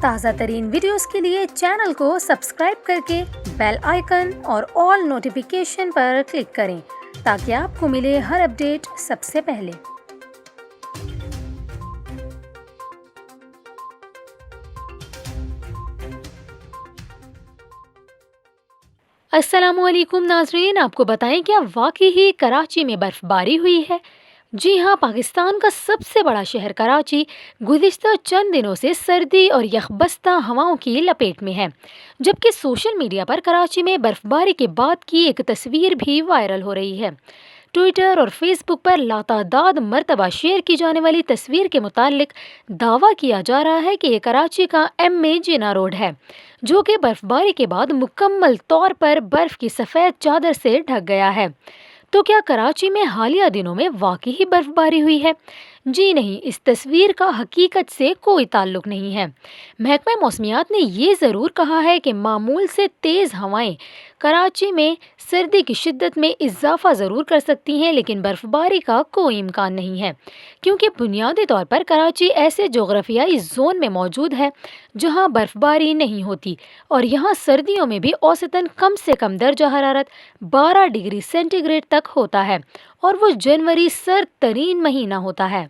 تازہ ترین ویڈیوز کے لیے چینل کو سبسکرائب کر کے بیل آئیکن اور آل نوٹیفیکیشن پر کلک کریں تاکہ آپ کو ملے ہر اپڈیٹ سب سے پہلے۔ السلام علیکم ناظرین، آپ کو بتائیں کیا واقعی ہی کراچی میں برف باری ہوئی ہے؟ جی ہاں، پاکستان کا سب سے بڑا شہر کراچی گزشتہ چند دنوں سے سردی اور یخبستہ ہواؤں کی لپیٹ میں ہے، جبکہ سوشل میڈیا پر کراچی میں برف باری کے بعد کی ایک تصویر بھی وائرل ہو رہی ہے۔ ٹویٹر اور فیس بک پر لاتعداد مرتبہ شیئر کی جانے والی تصویر کے متعلق دعویٰ کیا جا رہا ہے کہ یہ کراچی کا ایم اے جینا روڈ ہے، جو کہ برف باری کے بعد مکمل طور پر برف کی سفید چادر سے ڈھک گیا ہے۔ تو کیا کراچی میں حالیہ دنوں میں واقعی ہی برف باری ہوئی ہے؟ جی نہیں، اس تصویر کا حقیقت سے کوئی تعلق نہیں ہے۔ محکمہ موسمیات نے یہ ضرور کہا ہے کہ معمول سے تیز ہوائیں کراچی میں سردی کی شدت میں اضافہ ضرور کر سکتی ہیں، لیکن برف باری کا کوئی امکان نہیں ہے، کیونکہ بنیادی طور پر کراچی ایسے جغرافیائی زون میں موجود ہے جہاں برف باری نہیں ہوتی، اور یہاں سردیوں میں بھی اوسطاً کم سے کم درجہ حرارت 12 ڈگری سینٹی گریڈ تک ہوتا ہے، اور وہ جنوری سرد ترین مہینہ ہوتا ہے۔